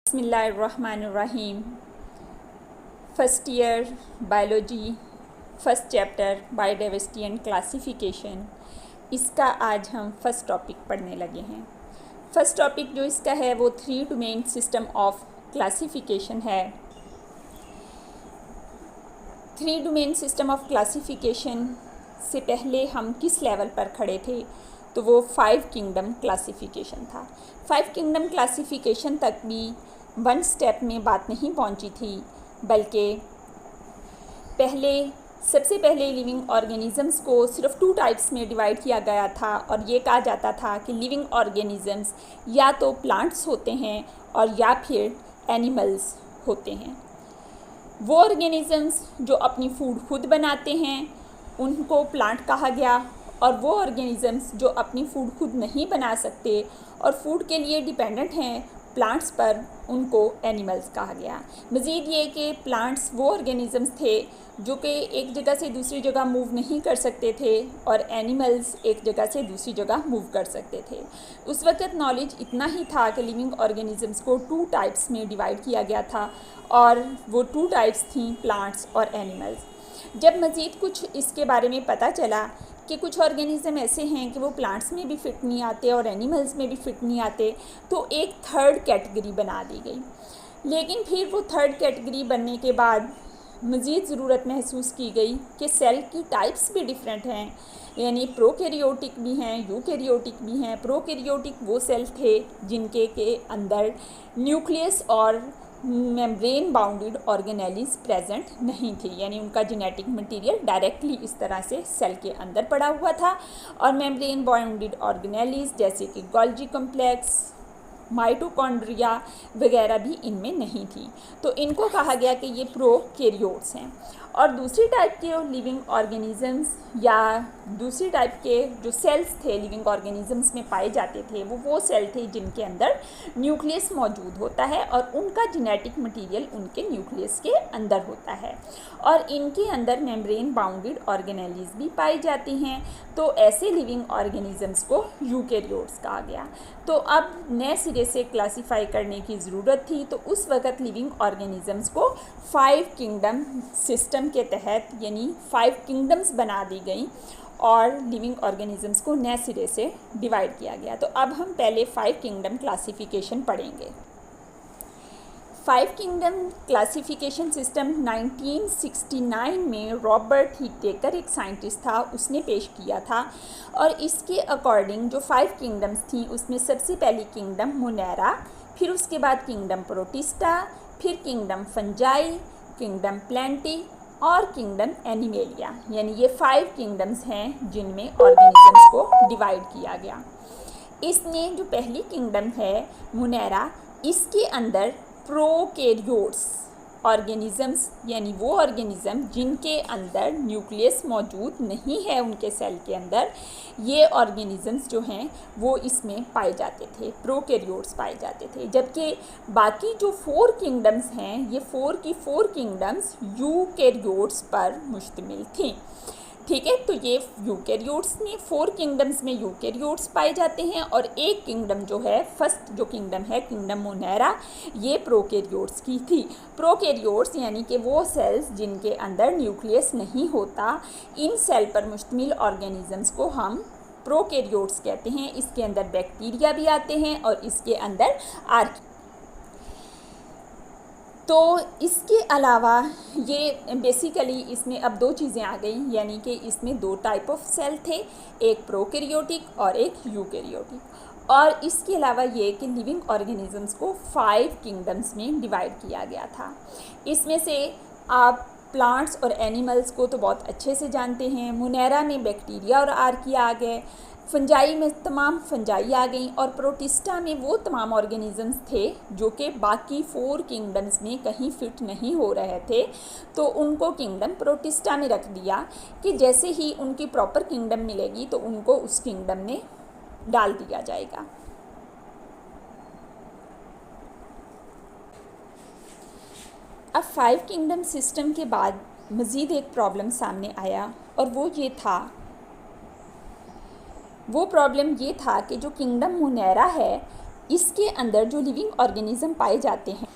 बिस्मिल्लाहिर्रहमानिर्रहीम। First year biology, first chapter biodiversity and classification, इसका आज हम फर्स्ट टॉपिक पढ़ने लगे हैं। फर्स्ट टॉपिक जो इसका है वो 3 डोमेन सिस्टम ऑफ क्लासिफिकेशन है। 3 डोमेन सिस्टम ऑफ क्लासिफिकेशन से पहले हम किस लेवल पर खड़े थे, तो वो 5 किंगडम क्लासिफिकेशन था। 5 किंगडम क्लासिफिकेशन तक भी 1 स्टेप में बात नहीं पहुंची थी, बल्कि सबसे पहले लिविंग ऑर्गेनिज़म्स को सिर्फ 2 टाइप्स में डिवाइड किया गया था और ये कहा जाता था कि लिविंग ऑर्गेनिज़म्स या तो प्लांट्स होते हैं और या फिर एनिमल्स होते हैं। वो ऑर्गेनिज़म्स जो अपनी फूड खुद बनाते हैं उनको प्लांट कहा गया, और वो ऑर्गेनिज़म्स जो अपनी फूड खुद नहीं बना सकते और फूड के लिए डिपेंडेंट हैं प्लांट्स पर, उनको एनिमल्स कहा गया। मज़ीद ये कि प्लांट्स वो ऑर्गेनिज़म्स थे जो कि एक जगह से दूसरी जगह मूव नहीं कर सकते थे और एनिमल्स एक जगह से दूसरी जगह मूव कर सकते थे। उस वक़्त नॉलेज इतना ही था कि लिविंग ऑर्गेनिज़म्स को 2 टाइप्स में डिवाइड किया गया था, और वो 2 टाइप्स थी प्लांट्स और एनिमल्स। जब मज़ीद कुछ इसके बारे में पता चला कि कुछ ऑर्गेनिज़म ऐसे हैं कि वो प्लांट्स में भी फिट नहीं आते और एनिमल्स में भी फिट नहीं आते, तो एक थर्ड कैटेगरी बना दी गई। लेकिन फिर वो थर्ड कैटेगरी बनने के बाद मज़ीद ज़रूरत महसूस की गई कि सेल की टाइप्स भी डिफरेंट हैं, यानी प्रोकैरियोटिक भी हैं, यूकैरियोटिक भी हैं। प्रोकैरियोटिक वो सेल थे जिनके के अंदर न्यूक्लियस और मेम्ब्रेन बाउंडेड ऑर्गेनेलीज प्रेजेंट नहीं थी, यानी उनका जेनेटिक मटेरियल डायरेक्टली इस तरह से सेल के अंदर पड़ा हुआ था, और मेम्ब्रेन बाउंडेड ऑर्गेनेलीज जैसे कि गोल्जी कॉम्प्लेक्स, माइटोकॉन्ड्रिया वगैरह भी इनमें नहीं थी। तो इनको कहा गया कि ये प्रोकैरियोट्स हैं। और दूसरी टाइप के लिविंग ऑर्गेनिज़म्स या दूसरी टाइप के जो सेल्स थे लिविंग ऑर्गेनिज़म्स में पाए जाते थे, वो सेल थे जिनके अंदर न्यूक्लियस मौजूद होता है और उनका जेनेटिक मटेरियल उनके न्यूक्लियस के अंदर होता है, और इनके अंदर मेम्ब्रेन बाउंडेड ऑर्गेनेलीज भी पाई जाती हैं। तो ऐसे लिविंग ऑर्गेनिज़म्स को यूकैरियोट्स कहा गया। तो अब नए सिरे से क्लासीफाई करने की ज़रूरत थी, तो उस वक़्त लिविंग ऑर्गेनिज़म्स को 5 किंगडम सिस्टम के तहत यानी 5 किंगडम्स बना दी गई और लिविंग ऑर्गेनिज़म्स को नए सिरे से डिवाइड किया गया। तो अब हम पहले 5 किंगडम क्लासिफिकेशन पढ़ेंगे। 5 किंगडम क्लासिफिकेशन सिस्टम 1969 में रॉबर्ट हीटेकर एक साइंटिस्ट था, उसने पेश किया था, और इसके अकॉर्डिंग जो 5 किंगडम्स थी उसमें सबसे पहली किंगडम मोनेरा, फिर उसके बाद किंगडम प्रोटिस्टा, फिर किंगडम फंजाई, किंगडम प्लांटी और किंगडम एनिमेलिया, यानी ये 5 किंगडम्स हैं जिनमें ऑर्गेनिजम्स को डिवाइड किया गया। इसमें जो पहली किंगडम है मोनेरा, इसके अंदर प्रोकैरियोट्स ऑर्गेनिजम्स, यानी वो ऑर्गेनिज़म जिनके अंदर न्यूक्लियस मौजूद नहीं है उनके सेल के अंदर, ये ऑर्गेनिजम्स जो हैं वो इसमें पाए जाते थे, प्रोकैरियोट्स पाए जाते थे। जबकि बाकी जो 4 किंगडम्स हैं, ये 4 की 4 किंगडम्स यूकैरियोट्स पर मुश्तमिल थी। ठीक है, तो ये यूकैरियोट्स में 4 किंगडम्स में यूकैरियोट्स पाए जाते हैं, और एक किंगडम जो है, फर्स्ट जो किंगडम है किंगडम मोनेरा, ये प्रोकैरियोट्स की थी। प्रोकैरियोट्स यानी कि वो सेल्स जिनके अंदर न्यूक्लियस नहीं होता, इन सेल पर मुश्तमिल ऑर्गेनिजम्स को हम प्रोकैरियोट्स कहते हैं। इसके अंदर बैक्टीरिया भी आते हैं और इसके अंदर तो इसके अलावा ये बेसिकली इसमें अब 2 चीज़ें आ गई, यानी कि इसमें 2 टाइप ऑफ सेल थे, एक प्रोकैरियोटिक और एक यूकैरियोटिक। और इसके अलावा ये कि लिविंग ऑर्गेनिजम्स को 5 किंगडम्स में डिवाइड किया गया था। इसमें से आप प्लांट्स और एनिमल्स को तो बहुत अच्छे से जानते हैं। मोनेरा में बैक्टीरिया और आर्किया आ गए, फंजाई में तमाम फंजाई आ गई, और प्रोटिस्टा में वो तमाम ऑर्गेनिजम्स थे जो कि बाकी 4 किंगडम्स में कहीं फिट नहीं हो रहे थे, तो उनको किंगडम प्रोटिस्टा में रख दिया कि जैसे ही उनकी प्रॉपर किंगडम मिलेगी तो उनको उस किंगडम में डाल दिया जाएगा। अब 5 किंगडम सिस्टम के बाद मज़ीद एक प्रॉब्लम सामने आया, और वो प्रॉब्लम ये था कि जो किंगडम मोनेरा है इसके अंदर जो लिविंग ऑर्गेनिज्म पाए जाते हैं,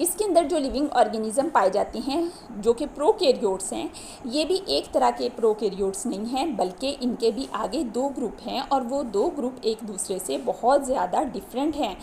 इसके अंदर जो लिविंग ऑर्गेनिज्म पाए जाते हैं जो कि प्रोकैरियोट्स हैं, ये भी एक तरह के प्रोकैरियोट्स नहीं हैं, बल्कि इनके भी आगे दो ग्रुप हैं और वो दो ग्रुप एक दूसरे से बहुत ज़्यादा डिफरेंट हैं।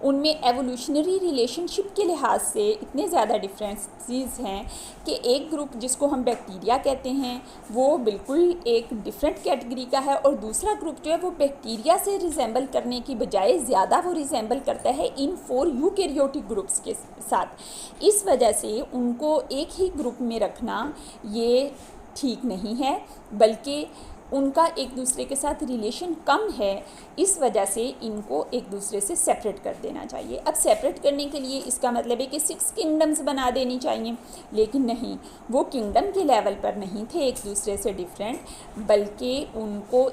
उनमें एवोल्यूशनरी रिलेशनशिप के लिहाज से इतने ज़्यादा डिफरेंसेस हैं कि एक ग्रुप जिसको हम बैक्टीरिया कहते हैं वो बिल्कुल एक डिफरेंट कैटेगरी का है, और दूसरा ग्रुप जो है वो बैक्टीरिया से रिजेंबल करने की बजाय ज़्यादा वो रिजेंबल करता है इन 4 यूकैरियोटिक ग्रुप्स के साथ। इस वजह से उनको एक ही ग्रुप में रखना ये ठीक नहीं है, बल्कि उनका एक दूसरे के साथ रिलेशन कम है, इस वजह से इनको एक दूसरे से सेपरेट कर देना चाहिए। अब सेपरेट करने के लिए इसका मतलब है कि 6 किंगडम्स बना देनी चाहिए, लेकिन नहीं, वो किंगडम के लेवल पर नहीं थे एक दूसरे से डिफरेंट, बल्कि उनको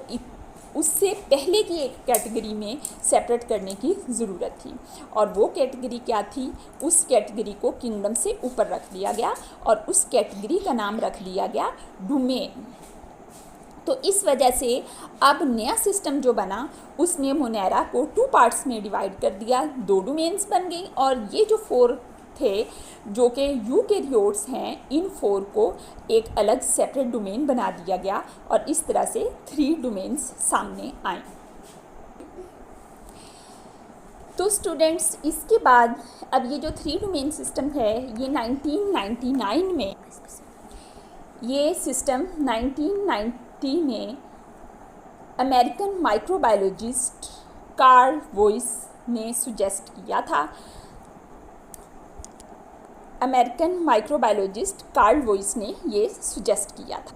उससे पहले की एक कैटेगरी में सेपरेट करने की ज़रूरत थी। और वो कैटेगरी क्या थी? उस कैटेगरी को किंगडम से ऊपर रख दिया गया और उस कैटेगरी का नाम रख दिया गया डोमेन। तो इस वजह से अब नया सिस्टम जो बना उसने मोनेरा को 2 पार्ट्स में डिवाइड कर दिया, 2 डोमेन्स बन गई, और ये जो 4 थे जो कि यूकैरियोट्स हैं, इन 4 को एक अलग सेपरेट डोमेन बना दिया गया और इस तरह से 3 डोमेन्स सामने आए। तो स्टूडेंट्स, इसके बाद अब ये जो 3 डोमेन सिस्टम है ये 1999 में, ये सिस्टम 1990 में अमेरिकन माइक्रोबायोलॉजिस्ट कार्ल वोइस ने सुजेस्ट किया था। अमेरिकन माइक्रोबायोलॉजिस्ट कार्ल वोइस ने ये सुजेस्ट किया था।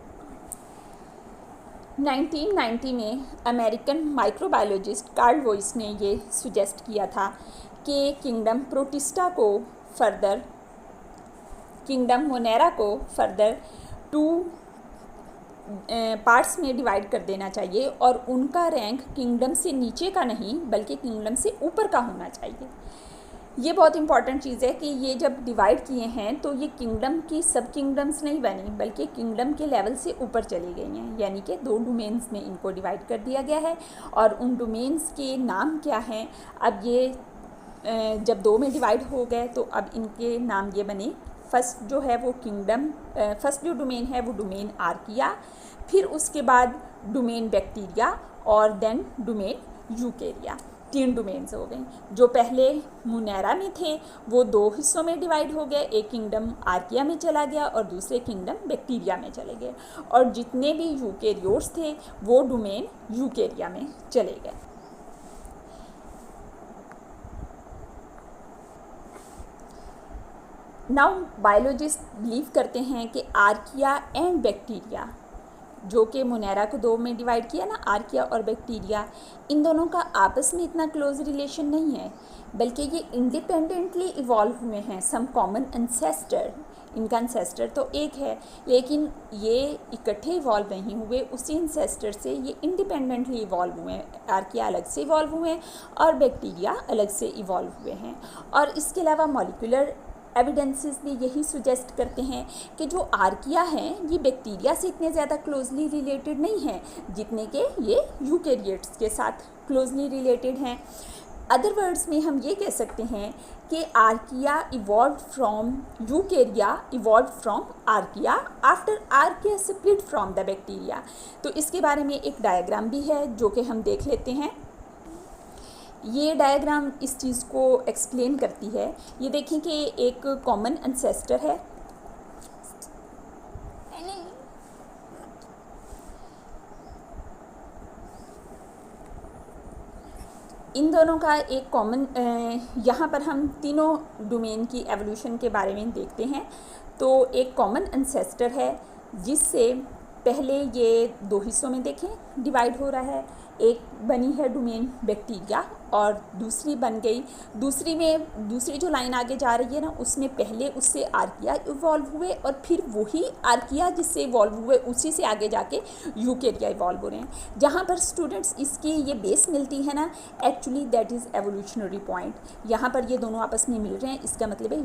1990 में अमेरिकन माइक्रोबायोलॉजिस्ट कार्ल वोइस ने ये सुजेस्ट किया था कि किंगडम प्रोटिस्टा को फर्दर, किंगडम मोनेरा को फर्दर 2 पार्ट्स में डिवाइड कर देना चाहिए और उनका रैंक किंगडम से नीचे का नहीं बल्कि किंगडम से ऊपर का होना चाहिए। ये बहुत इंपॉर्टेंट चीज़ है कि ये जब डिवाइड किए हैं तो ये किंगडम की सब किंगडम्स नहीं बनी, बल्कि किंगडम के लेवल से ऊपर चली गई हैं, यानी कि 2 डोमेन्स में इनको डिवाइड कर दिया गया है। और उन डोमेन्स के नाम क्या हैं? अब ये जब 2 में डिवाइड हो गए तो अब इनके नाम ये बने। फर्स्ट जो है वो किंगडम, फर्स्ट जो डोमेन है वो डोमेन आर्किया, फिर उसके बाद डोमेन बैक्टीरिया और देन डोमेन यूकेरिया। 3 डोमेन्स हो गए। जो पहले मोनेरा में थे वो 2 हिस्सों में डिवाइड हो गए, एक किंगडम आर्किया में चला गया और दूसरे किंगडम बैक्टीरिया में चले गए, और जितने भी यूकैरियोट्स थे वो डोमेन यूकेरिया में चले गए। नाउ बायोलॉजिस्ट बिलीव करते हैं कि आर्किया एंड बैक्टीरिया, जो कि मोनेरा को 2 में डिवाइड किया ना, आर्किया और बैक्टीरिया, इन दोनों का आपस में इतना क्लोज रिलेशन नहीं है, बल्कि ये इंडिपेंडेंटली इवॉल्व हुए हैं। सम कॉमन एंसेस्टर, इनका एंसेस्टर तो एक है, लेकिन ये इकट्ठे इवॉल्व नहीं हुए, उसी एंसेस्टर से ये इंडिपेंडेंटली इवॉल्व हुए हैं। आर्किया अलग से इवॉल्व हुए हैं और बैक्टीरिया अलग से इवॉल्व हुए हैं। और इसके अलावा मॉलिक्यूलर एविडेंसेस भी यही सुजेस्ट करते हैं कि जो आर्किया हैं ये बैक्टीरिया से इतने ज़्यादा क्लोजली रिलेटेड नहीं हैं जितने के ये यूकैरियोट्स के साथ क्लोजली रिलेटेड हैं। अदर वर्ड्स में हम ये कह सकते हैं कि archaea evolve from यूकैरिया, evolve from archaea after archaea split from the bacteria. तो इसके बारे में एक डायग्राम भी है जो कि हम देख लेते हैं। ये डायग्राम इस चीज़ को एक्सप्लेन करती है। ये देखें कि एक कॉमन एंसेस्टर है, इन दोनों का एक कॉमन, यहाँ पर हम तीनों डोमेन की एवोल्यूशन के बारे में देखते हैं। तो एक कॉमन एंसेस्टर है जिससे पहले ये 2 हिस्सों में देखें डिवाइड हो रहा है। एक बनी है डोमेन बैक्टीरिया और दूसरी बन गई, दूसरी जो लाइन आगे जा रही है ना, उसमें पहले उससे आर्किया इवॉल्व हुए और फिर वही आर्किया जिससे इवॉल्व हुए उसी से आगे जाके यूकैरिया इवॉल्व हो रहे हैं। जहाँ पर स्टूडेंट्स इसकी ये बेस मिलती है ना, actually that is evolutionary point. यहाँ पर ये दोनों आपस में मिल रहे हैं, इसका मतलब है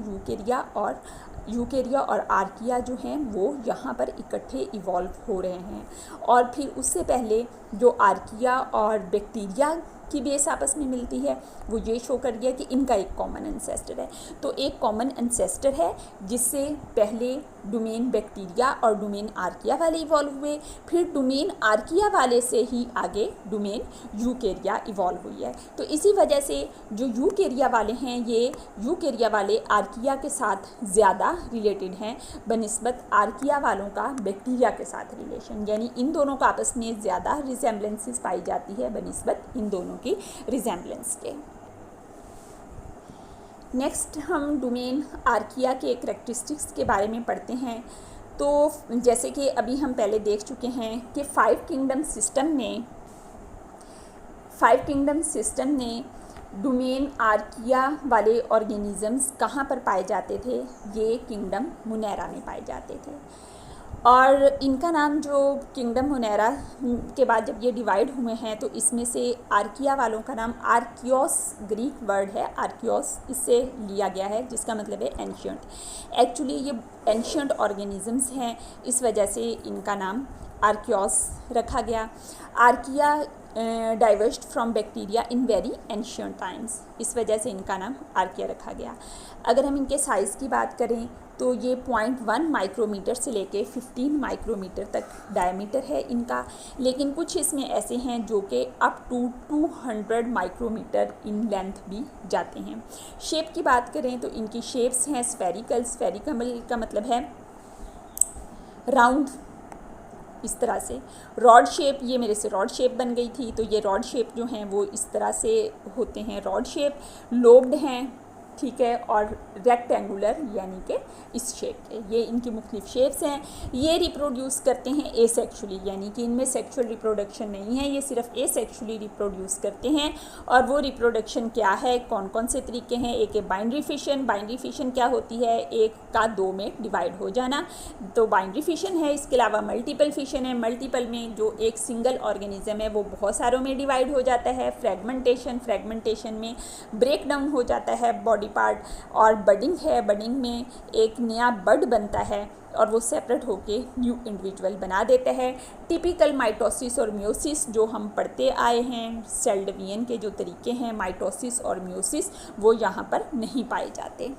यूकैरिया और आर्किया जो हैं वो यहाँ पर इकट्ठे इवॉल्व हो रहे हैं। और फिर उससे पहले जो आर्किया और बैक्टीरिया की बेस आपस में मिलती है, वो ये शो कर दिया कि इनका एक कॉमन एंसेस्टर है। तो एक कॉमन एंसेस्टर है जिससे पहले डोमेन बैक्टीरिया और डोमेन आर्किया वाले इवॉल्व हुए, फिर डोमेन आर्किया वाले से ही आगे डोमेन यूकेरिया इवॉल्व हुई है। तो इसी वजह से जो यूकेरिया वाले हैं ये यूकेरिया वाले आर्किया के साथ ज़्यादा रिलेटेड हैं बनिस्बत आर्किया वालों का बैक्टीरिया के साथ रिलेशन, यानी इन दोनों का आपस में ज़्यादा रिजेम्बलेंसेस पाई जाती है बनिस्बत इन दोनों की रिजेम्बलेंस के। नेक्स्ट हम डोमेन आर्किया के कैरेक्टरिस्टिक्स के बारे में पढ़ते हैं। तो जैसे कि अभी हम पहले देख चुके हैं कि फाइव किंगडम सिस्टम ने डोमेन आर्किया वाले ऑर्गेनिजम्स कहाँ पर पाए जाते थे, ये किंगडम मुनेरा में पाए जाते थे। और इनका नाम जो किंगडम मुनेरा के बाद जब ये डिवाइड हुए हैं तो इसमें से आर्किया वालों का नाम आर्कियोस, ग्रीक वर्ड है आर्कियोस, इससे लिया गया है जिसका मतलब है एंशियंट। एक्चुअली ये एंशियंट ऑर्गेनिजम्स हैं, इस वजह से इनका नाम आर्कियोस रखा गया। Archaea divorced from bacteria in very ancient times, इस वजह से इनका नाम आर्किया रखा गया। अगर हम इनके साइज़ की बात करें तो ये 0.1 माइक्रोमीटर से लेके 15 माइक्रोमीटर तक डायमीटर है इनका, लेकिन कुछ इसमें ऐसे हैं जो कि up to 200 micrometre in length भी जाते हैं। शेप की बात करें तो इनकी शेप्स हैं स्फेरिकल का मतलब है राउंड, इस तरह से। रॉड शेप, ये मेरे से रॉड शेप बन गई थी, तो ये रॉड शेप जो हैं वो इस तरह से होते हैं रॉड शेप। लोब्ड हैं, ठीक है, और रेक्टेंगुलर यानी कि इस शेप के, ये इनकी मुख्तलिफ शेप्स हैं। ये रिप्रोड्यूस करते हैं एसेक्सुअली, यानी कि इनमें सेक्सुअल रिप्रोडक्शन नहीं है, ये सिर्फ एसेक्सुअली रिप्रोड्यूस करते हैं। और वो रिप्रोडक्शन क्या है, कौन कौन से तरीके हैं, एक है बाइनरी फिशन। बाइनरी फिशन क्या होती है, एक का दो में डिवाइड हो जाना, तो बाइनरी फिशन है। इसके अलावा मल्टीपल फिशन है, मल्टीपल में जो एक सिंगल ऑर्गेनिज्म है वो बहुत सारों में डिवाइड हो जाता है। फ्रेगमेंटेशन में ब्रेक डाउन हो जाता है बॉडी पार्ट। और बडिंग है, बडिंग में एक नया बड बनता है और वो सेपरेट होके न्यू इंडिविजुअल बना देता है। टिपिकल माइटोसिस और मियोसिस जो हम पढ़ते आए हैं, सेल डिवीजन के जो तरीके हैं माइटोसिस और मियोसिस, वो यहाँ पर नहीं पाए जाते।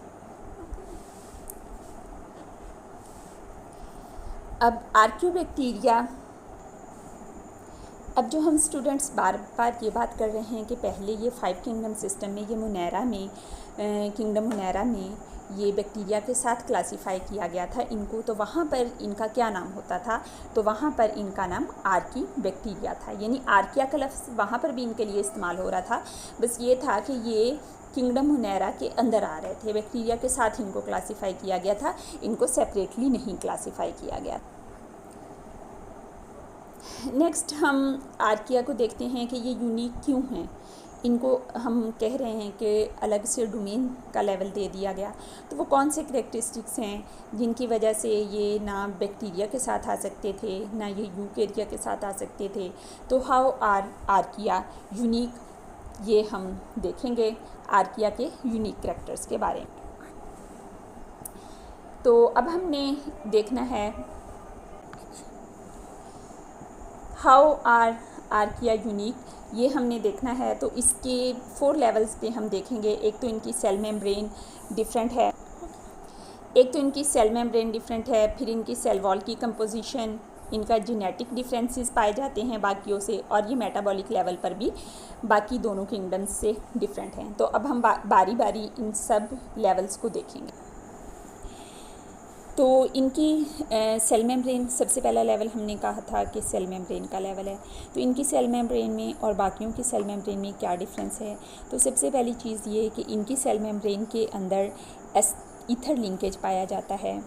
अब आर्कियोबैक्टीरिया, अब जो हम स्टूडेंट्स बार बार ये बात कर रहे हैं कि पहले ये 5 किंगडम सिस्टम में, ये मुनेरा में, किंगडम मुनेरा में ये बैक्टीरिया के साथ क्लासिफाई किया गया था इनको, तो वहाँ पर इनका क्या नाम होता था, तो वहाँ पर इनका नाम आर्की बैक्टीरिया था, यानी आर्किया का लफ्ज़ वहाँ पर भी इनके लिए इस्तेमाल हो रहा था। बस ये था कि ये किंगडम मुनेरा के अंदर आ रहे थे, बैक्टीरिया के साथ इनको क्लासिफाई किया गया था, इनको सेपरेटली नहीं क्लासिफाई किया गया। नेक्स्ट हम आर्किया को देखते हैं कि ये यूनिक क्यों हैं। इनको हम कह रहे हैं कि अलग से डोमेन का लेवल दे दिया गया, तो वो कौन से कैरेक्टरिस्टिक्स हैं जिनकी वजह से ये ना बैक्टीरिया के साथ आ सकते थे ना ये यूकेरिया के साथ आ सकते थे। तो हाउ आर आर्किया यूनिक, ये हम देखेंगे आर्किया के यूनिक कैरेक्टर्स के बारे में। तो अब हमने देखना है हाउ आर आर्किया यूनिक, ये हमने देखना है। तो इसके 4 लेवल्स पे हम देखेंगे। एक तो इनकी सेल मेम्ब्रेन डिफरेंट है, फिर इनकी सेल वॉल की कंपोजिशन, इनका जेनेटिक डिफरेंसेस पाए जाते हैं बाकियों से, और ये मेटाबॉलिक लेवल पर भी बाकी दोनों किंगडम्स से डिफरेंट हैं। तो अब हम बारी बारी इन सब लेवल्स को देखेंगे। तो इनकी सेल मेम्ब्रेन, सबसे पहला लेवल हमने कहा था कि सेल मेम्ब्रेन का लेवल है। तो इनकी सेल मेम्ब्रेन में और बाकियों की सेल मेम्ब्रेन में क्या डिफरेंस है, तो सबसे पहली चीज़ ये है कि इनकी सेल मेम्ब्रेन के अंदर ईथर लिंकेज पाया जाता है।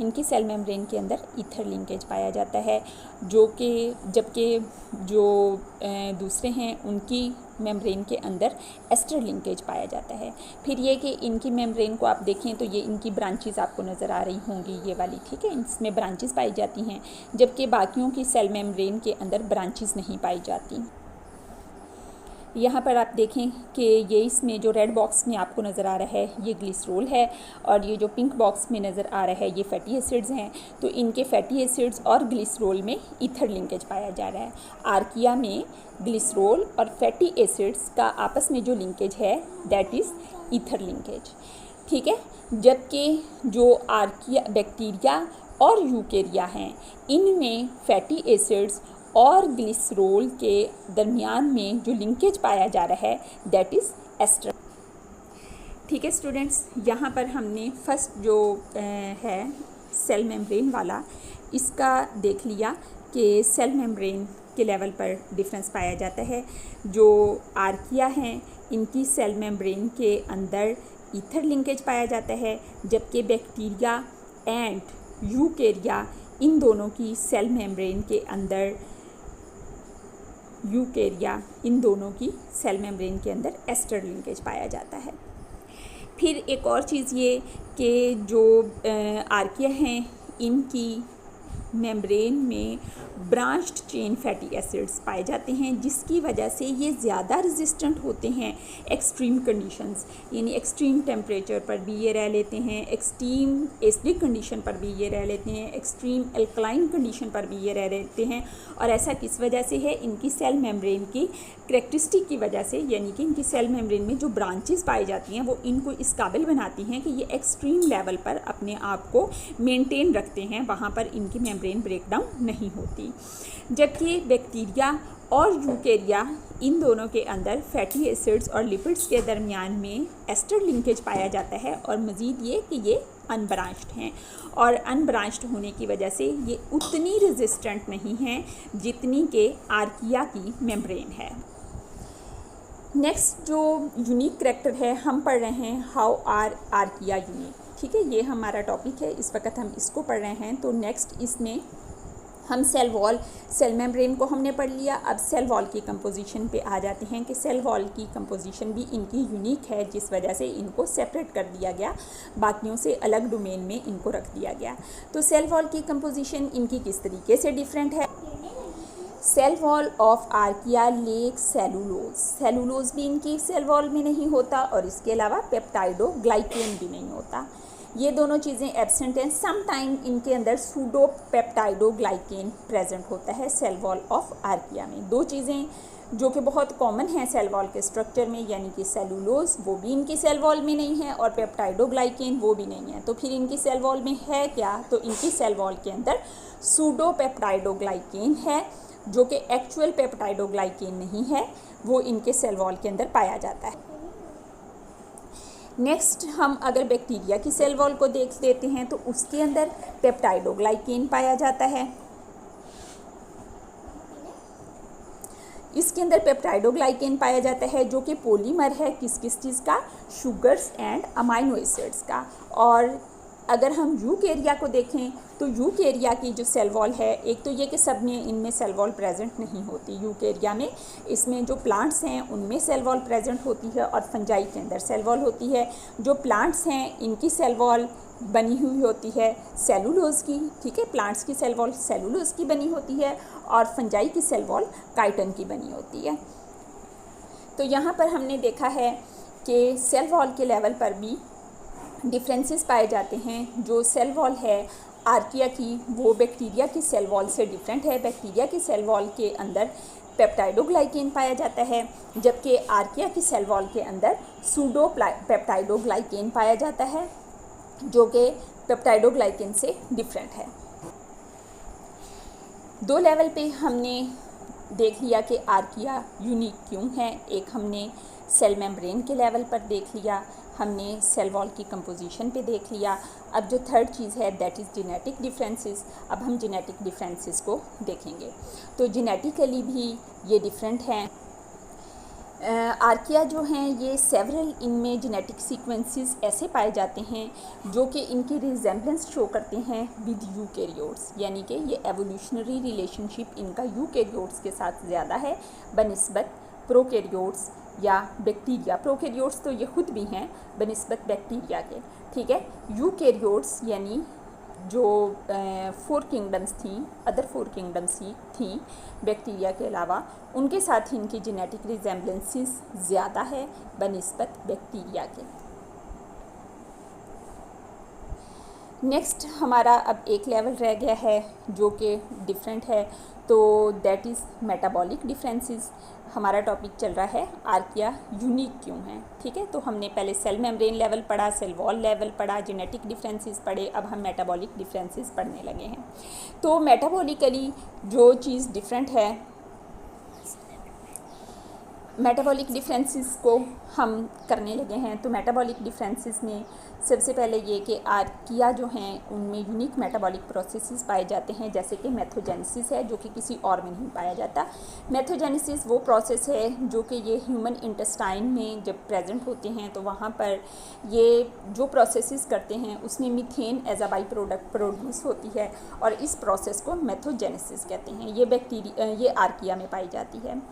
इनकी सेल मेम्ब्रेन के अंदर ईथर लिंकेज पाया जाता है, जो कि जबकि जो दूसरे हैं उनकी मेम्ब्रेन के अंदर एस्टर लिंकेज पाया जाता है। फिर ये कि इनकी मेम्ब्रेन को आप देखें तो ये इनकी ब्रांचेस आपको नज़र आ रही होंगी, ये वाली, ठीक है, इसमें ब्रांचेस पाई जाती हैं, जबकि बाकियों की सेल मेम्ब्रेन के अंदर ब्रांचेस नहीं पाई जाती। यहाँ पर आप देखें कि ये इसमें जो रेड बॉक्स में आपको नज़र आ रहा है ये ग्लिसरॉल है, और ये जो पिंक बॉक्स में नज़र आ रहा है ये फैटी एसिड्स हैं। तो इनके फैटी एसिड्स और ग्लिसरॉल में ईथर लिंकेज पाया जा रहा है। आर्किया में ग्लिसरॉल और फैटी एसिड्स का आपस में जो लिंकेज है दैट इज़ ईथर लिंकेज, ठीक है। जबकि जो आर्किया बैक्टीरिया और यूकेरिया हैं इनमें फैटी एसिड्स और ग्लिसरॉल के दरमियान में जो लिंकेज पाया जा रहा है दैट इज़ एस्टर, ठीक है स्टूडेंट्स। यहाँ पर हमने फर्स्ट जो है सेल मेम्ब्रेन वाला, इसका देख लिया कि सेल मेम्ब्रेन के लेवल पर डिफरेंस पाया जाता है। जो आर्किया हैं इनकी सेल मेम्ब्रेन के अंदर ईथर लिंकेज पाया जाता है, जबकि बैक्टीरिया एंड यूकेरिया इन दोनों की सेल मेम्ब्रेन के अंदर एस्टर लिंकेज पाया जाता है। फिर एक और चीज़ ये कि जो आर्किया हैं इनकी मेम्ब्रेन में ब्रांच्ड चेन फैटी एसिड्स पाए जाते हैं, जिसकी वजह से ये ज़्यादा रेजिस्टेंट होते हैं एक्सट्रीम कंडीशंस, यानी एक्सट्रीम टेम्परेचर पर भी ये रह लेते हैं, एक्सट्रीम एसिडिक कंडीशन पर भी ये रह लेते हैं, एक्सट्रीम एल्कलाइन कंडीशन पर भी ये रह लेते हैं। और ऐसा किस वजह से है? इनकी सेल मेम्ब्रेन की करेक्टरिस्टिक की वजह से, यानी कि इनकी सेल मेम्ब्रेन में जो ब्रांचेस पाई जाती हैं वो इनको इस काबिल बनाती हैं कि ये एक्सट्रीम लेवल पर अपने आप को मेंटेन रखते हैं, वहाँ पर इनकी मेम्ब्रेन ब्रेकडाउन नहीं होती। जबकि बैक्टीरिया और यूकेरिया इन दोनों के अंदर फैटी एसिड्स और लिपिड्स के दरमियान में एस्टर लिंकेज पाया जाता है, और मज़ीद ये कि ये अनब्रांच्ड हैं, और अनब्रांच्ड होने की वजह से ये उतनी रेजिस्टेंट नहीं हैं जितनी के आर्किया की मेम्ब्रेन है। नेक्स्ट जो यूनिक करैक्टर है हम पढ़ रहे हैं हाउ आर आर्किया यूनिक, ठीक है। ये हमारा टॉपिक है, इस वक्त हम इसको पढ़ रहे हैं। तो नेक्स्ट इसमें हम सेल वॉल, सेल मेम्ब्रेन को हमने पढ़ लिया। अब सेल वॉल की कंपोजिशन पे आ जाते हैं कि सेल वॉल की कंपोजिशन भी इनकी यूनिक है, जिस वजह से इनको सेपरेट कर दिया गया, बाकियों से अलग डोमेन में इनको रख दिया गया। तो सेल वॉल की कंपोजिशन इनकी किस तरीके से डिफरेंट है? Cell wall of archaea lack cellulose, cellulose भी इनकी सेल वॉल में नहीं होता, और इसके अलावा पेप्टाइडोग्लाइकेन भी नहीं होता। ये दोनों चीज़ें एब्सेंट हैं। सम टाइम इनके अंदर सूडो पेप्टाइडोग्लाइकेन प्रेजेंट होता है सेल वॉल ऑफ आर्किया में। दो चीज़ें जो कि बहुत कॉमन हैं सेल वॉल के स्ट्रक्चर में, यानी कि सेलुलोज वो भी इनकी सेल वॉल में नहीं है, और पेप्टाइडोग्लाइकेन वो भी नहीं है। तो फिर इनकी सेल वॉल में है क्या? तो इनकी सेल वॉल के अंदर सूडो पेप्टाइडोग्लाइकेन है, जो कि एक्चुअल पेप्टाइडोग्लाइकेन नहीं है, वो इनके सेल वॉल के अंदर पाया जाता है। नेक्स्ट हम अगर बैक्टीरिया की सेल वॉल को देख लेते हैं तो उसके अंदर पेप्टाइडोग्लाइकेन पाया जाता है। इसके अंदर पेप्टाइडोग्लाइकेन पाया जाता है जो कि पॉलीमर है किस किस चीज़ का? शुगर्स एंड अमाइनो एसिड्स का। और अगर हम यूकेरिया को देखें तो यूकेरिया की जो सेल वॉल है, एक तो ये कि सब में इनमें सेल वॉल प्रेजेंट नहीं होती यूकेरिया में, इसमें जो प्लांट्स हैं उनमें सेल वॉल प्रेजेंट होती है, और फंजाई के अंदर सेल वॉल होती है। जो प्लांट्स हैं इनकी सेल वॉल बनी हुई होती है सेलुलोज की, ठीक है। प्लांट्स की सेल वॉल सेलुलोज की बनी होती है, और फंजाई की सेल वॉल काइटन की बनी होती है। तो यहाँ पर हमने देखा है कि सेल वॉल के लेवल पर भी डिफरेंसेस पाए जाते हैं। जो सेल वॉल है आर्किया की वो बैक्टीरिया की सेल वॉल से डिफरेंट है। बैक्टीरिया की सेल वॉल के अंदर पेप्टाइडोग्लाइकेन पाया जाता है, जबकि आर्किया की सेल वॉल के अंदर सूडो पेप्टाइडोग्लाइकेन पाया जाता है, जो कि पेप्टाइडोग्लाइकेन से डिफरेंट है। दो लेवल पे हमने देख लिया कि आर्किया यूनिक क्यों है। एक हमने सेल मेम्ब्रेन के लेवल पर देख लिया, हमने सेल वॉल की कंपोजिशन पे देख लिया। अब जो थर्ड चीज़ है दैट इज़ जेनेटिक डिफरेंसेस। अब हम जेनेटिक डिफरेंसेस को देखेंगे। तो जेनेटिकली भी ये डिफरेंट हैं। आर्किया जो हैं ये सेवरल इनमें जेनेटिक सीक्वेंसेस ऐसे पाए जाते हैं जो कि इनकी रिजेम्बलेंस शो करते हैं विद यूकेरियोट्स, यानी कि ये एवोल्यूशनरी रिलेशनशिप इनका यूकेरियोट्स के साथ ज़्यादा है बनिस्बत प्रोकैरियोट्स या बैक्टीरिया। प्रोकैरियोट्स तो ये खुद भी हैं बनिस्बत बैक्टीरिया के, ठीक है। यूकेरियोट्स यानी जो 4 किंगडम्स थी, अदर 4 किंगडम्स थी बैक्टीरिया के अलावा, उनके साथ ही इनकी जेनेटिक रिजेम्बलेंसेस ज़्यादा है बनिस्बत बैक्टीरिया के। नेक्स्ट हमारा अब एक लेवल रह गया है जो कि डिफरेंट है, तो दैट इज़ मेटाबॉलिक डिफरेंसेस। हमारा टॉपिक चल रहा है आर्किया यूनिक क्यों है, ठीक है। तो हमने पहले सेल मेम्ब्रेन लेवल पढ़ा, सेल वॉल लेवल पढ़ा, जेनेटिक डिफरेंसेस पढ़े, अब हम मेटाबॉलिक डिफरेंसेस पढ़ने लगे हैं। तो मेटाबॉलिकली जो चीज़ डिफरेंट है, मेटाबॉलिक डिफरेंसेस को हम करने लगे हैं। तो मेटाबॉलिक डिफरेंसेस में सबसे पहले ये कि आर्किया जो हैं उनमें यूनिक मेटाबॉलिक प्रोसेसेस पाए जाते हैं, जैसे कि मेथोजेनेसिस है जो कि किसी और में नहीं पाया जाता। मेथोजेनेसिस वो प्रोसेस है जो कि ये ह्यूमन इंटेस्टाइन में जब प्रेजेंट होते हैं तो वहाँ पर ये जो प्रोसेसेस करते हैं उसमें methane as a by product produce होती है और इस प्रोसेस को मेथोजेनेसिस कहते हैं। ये आर्किया में पाई जाती है।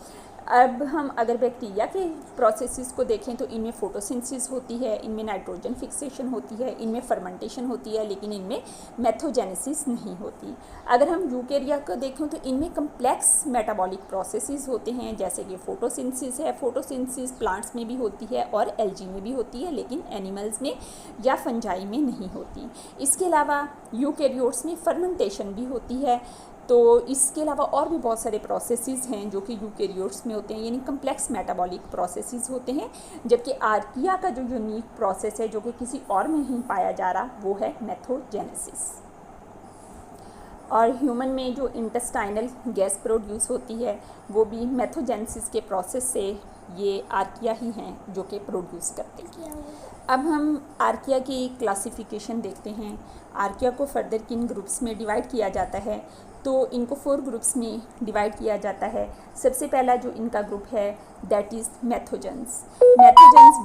अब हम अगर बैक्टीरिया के प्रोसेसेस को देखें तो इनमें फोटोसिंथेसिस होती है, इनमें नाइट्रोजन फिक्सेशन होती है, इनमें फर्मेंटेशन होती है, लेकिन इनमें मेथोजेनेसिस नहीं होती। अगर हम यूकेरिया को देखें तो इनमें कम्प्लेक्स मेटाबॉलिक प्रोसेसेस होते हैं, जैसे कि फोटोसिंथेसिस है। फोटोसिंथेसिस प्लांट्स में भी होती है और एल्गी में भी होती है, लेकिन एनिमल्स में या फंजाई में नहीं होती। इसके अलावा यूकेरियोट्स में फर्मेंटेशन भी होती है। तो इसके अलावा और भी बहुत सारे प्रोसेसेस हैं जो कि यूकेरियोट्स में होते हैं, यानी कम्प्लेक्स मेटाबॉलिक प्रोसेसेस होते हैं। जबकि आर्किया का जो यूनिक प्रोसेस है जो कि किसी और में नहीं पाया जा रहा, वो है मेथोजेनेसिस। और ह्यूमन में जो इंटेस्टाइनल गैस प्रोड्यूस होती है वो भी मेथोजेनेसिस के प्रोसेस से ये आर्किया ही हैं जो कि प्रोड्यूस करते हैं। अब हम आर्किया की क्लासिफिकेशन देखते हैं। आर्किया को फर्दर किन ग्रुप्स में डिवाइड किया जाता है, तो इनको 4 ग्रुप्स में डिवाइड किया जाता है। सबसे पहला जो इनका ग्रुप है दैट इज़ मैथोजेंस। मैथोजेंस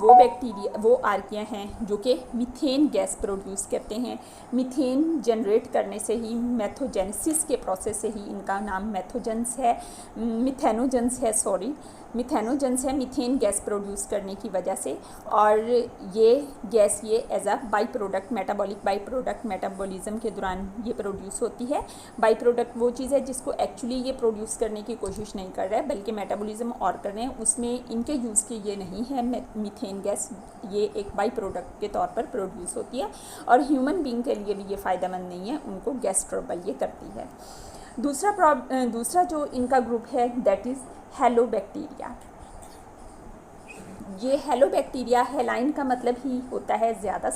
वो आर्किया हैं जो कि मीथेन गैस प्रोड्यूस करते हैं। मीथेन जनरेट करने से ही, मैथोजेनेसिस के प्रोसेस से ही इनका नाम मैथोजेंस है, मिथेनोजेंस है मीथेन गैस प्रोड्यूस करने की वजह से। और ये gas as a by product, metabolic by product, metabolism के दौरान ये प्रोड्यूस होती है। बाई प्रोडक्ट वो चीज़ है जिसको एक्चुअली ये प्रोड्यूस करने की कोशिश नहीं कर रहा है बल्कि मेटाबॉलिज्म और कर रहे हैं, उसमें इनके यूज़ के ये नहीं है। मीथेन गैस ये एक बाई प्रोडक्ट के तौर पर प्रोड्यूस होती है और ह्यूमन बींग के लिए भी ये फ़ायदेमंद नहीं है, उनको गैस ट्रबल ये करती है। दूसरा जो इनका ग्रुप है दैट इज़ हेलोबैक्टीरिया। ये हेलोबैक्टीरिया, हेलाइन का मतलब ही होता है ज़्यादा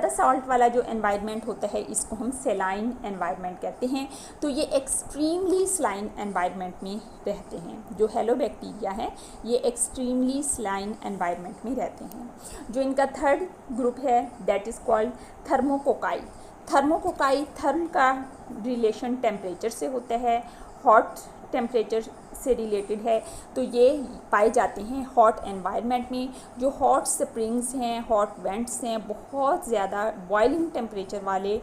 साल्ट वाला जो एनवायरनमेंट होता है इसको हम सेलाइन एनवायरनमेंट कहते हैं। तो ये एक्सट्रीमली सलाइन एनवायरनमेंट में रहते हैं। जो हेलोबैक्टीरिया है ये एक्सट्रीमली सलाइन एनवायरनमेंट में रहते हैं। जो इनका थर्ड ग्रुप है दैट इज़ कॉल्ड थर्मोकोकाई। थर्म का रिलेशन टेम्परेचर से होता है, हॉट टेम्परेचर से रिलेटेड है। तो ये पाए जाते हैं हॉट एनवायरनमेंट में। जो हॉट स्प्रिंग्स हैं, हॉट वेंट्स हैं, बहुत ज़्यादा बॉइलिंग टेम्परेचर वाले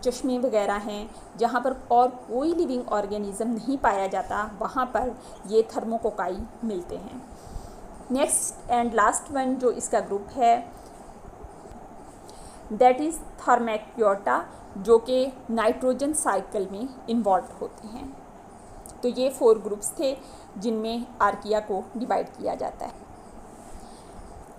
चश्मे वगैरह हैं जहाँ पर और कोई लिविंग ऑर्गेनिज्म नहीं पाया जाता, वहाँ पर ये थर्मोकोकाई मिलते हैं। नेक्स्ट एंड लास्ट वन जो इसका ग्रुप है दैट इज़ थर्मैक्योटा, जो कि नाइट्रोजन साइकिल में इन्वॉल्व होते हैं। तो ये 4 ग्रुप्स थे जिनमें आर्किया को डिवाइड किया जाता है।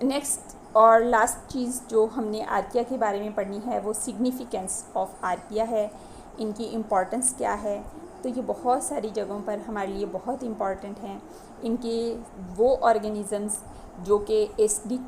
नेक्स्ट और लास्ट चीज़ जो हमने आर्किया के बारे में पढ़नी है वो सिग्निफिकेंस ऑफ आर्किया है, इनकी इम्पॉर्टेंस क्या है। तो ये बहुत सारी जगहों पर हमारे लिए बहुत इम्पॉर्टेंट हैं। इनके वो ऑर्गेनिजम्स जो कि एसिडिक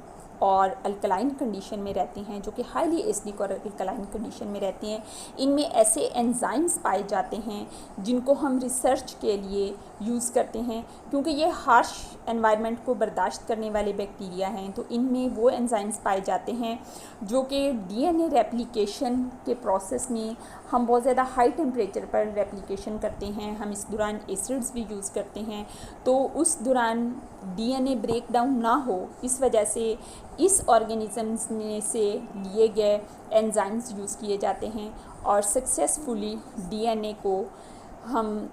और अल्कलाइन कंडीशन में रहते हैं, जो कि हाईली एसिडिक और अल्कलाइन कंडीशन में रहते हैं, इनमें ऐसे एंजाइम्स पाए जाते हैं जिनको हम रिसर्च के लिए यूज़ करते हैं। क्योंकि ये हार्श एनवायरनमेंट को बर्दाश्त करने वाले बैक्टीरिया हैं, तो इनमें वो एंजाइम्स पाए जाते हैं जो कि डीएनए रेप्लिकेशन के प्रोसेस में हम बहुत ज़्यादा हाई टेम्परेचर पर रेप्लिकेशन करते हैं। हम इस दौरान एसिड्स भी यूज़ करते हैं, तो उस दौरान डीएनए ब्रेक डाउन ना हो, इस वजह से इस ऑर्गेनिजम्स में से लिए गए एंजाइम्स यूज़ किए जाते हैं और सक्सेसफुली डीएनए को हम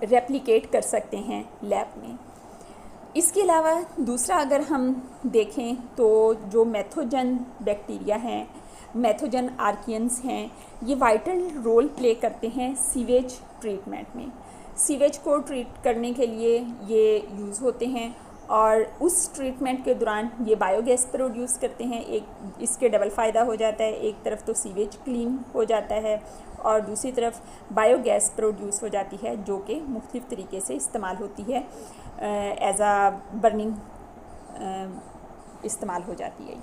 रेप्लिकेट कर सकते हैं लैब में। इसके अलावा दूसरा अगर हम देखें तो जो मैथोजन बैक्टीरिया हैं, मैथोजन आर्कियंस हैं, ये वाइटल रोल प्ले करते हैं सीवेज ट्रीटमेंट में। सीवेज को ट्रीट करने के लिए ये यूज़ होते हैं और उस ट्रीटमेंट के दौरान ये बायोगैस प्रोड्यूस करते हैं। एक इसके डबल फ़ायदा हो जाता है, एक तरफ तो सीवेज क्लीन हो जाता है और दूसरी तरफ बायोगैस प्रोड्यूस हो जाती है जो कि मुख्तलिफ़ तरीके से इस्तेमाल होती है, एज आ बर्निंग इस्तेमाल हो जाती है।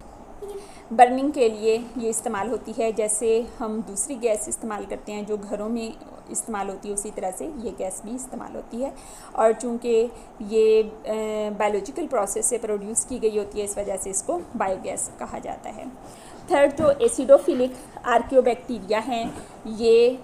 बर्निंग के लिए ये इस्तेमाल होती है, जैसे हम दूसरी गैस इस्तेमाल करते हैं जो घरों में इस्तेमाल होती है, उसी तरह से ये गैस भी इस्तेमाल होती है। और चूँकि ये बायोलॉजिकल प्रोसेस से प्रोड्यूस की गई होती है, इस वजह से इसको बायोगैस कहा जाता है। थर्ड, जो एसिडोफिलिक आर्कियोबैक्टीरिया हैं, ये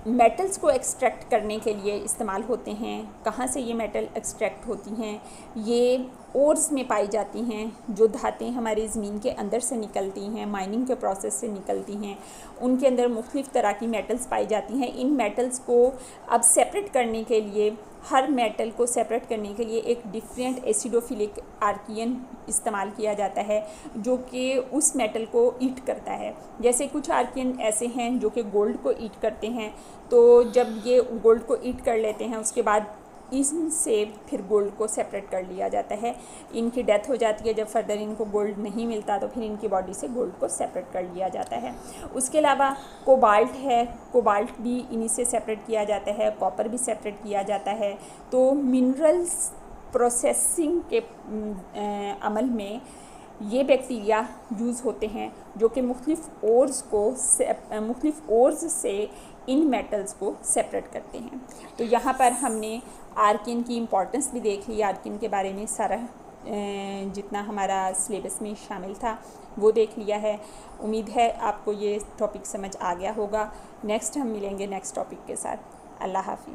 मेटल्स को एक्सट्रैक्ट करने के लिए इस्तेमाल होते हैं। कहाँ से ये मेटल एक्सट्रैक्ट होती हैं? ये ओर्स में पाई जाती हैं, जो धातें हमारी ज़मीन के अंदर से निकलती हैं, माइनिंग के प्रोसेस से निकलती हैं। उनके अंदर मुख्तलिफ़ तरह की मेटल्स पाई जाती हैं। इन मेटल्स को अब सेपरेट करने के लिए, हर मेटल को सेपरेट करने के लिए एक डिफरेंट एसिडोफिलिक आर्कियन इस्तेमाल किया जाता है जो कि उस मेटल को ईट करता है। जैसे कुछ आर्कियन ऐसे हैं जो कि गोल्ड को ईट करते हैं, तो जब ये गोल्ड को ईट कर लेते हैं उसके बाद इनसे फिर गोल्ड को सेपरेट कर लिया जाता है। इनकी डेथ हो जाती है, जब फर्दर इनको गोल्ड नहीं मिलता तो फिर इनकी बॉडी से गोल्ड को सेपरेट कर लिया जाता है। उसके अलावा कोबाल्ट है, कोबाल्ट भी इन्हीं से सेपरेट किया जाता है, कॉपर भी सेपरेट किया जाता है। तो मिनरल्स प्रोसेसिंग के अमल में ये बैक्टीरिया यूज़ होते हैं जो कि मुख्तलिफ़ ओर्स से इन मेटल्स को सेपरेट करते हैं। तो यहाँ पर हमने आर्किन की इम्पोर्टेंस भी देख ली, आर्किन के बारे में सारा जितना हमारा सिलेबस में शामिल था वो देख लिया है। उम्मीद है आपको ये टॉपिक समझ आ गया होगा। नेक्स्ट हम मिलेंगे नेक्स्ट टॉपिक के साथ। अल्लाह हाफिज़।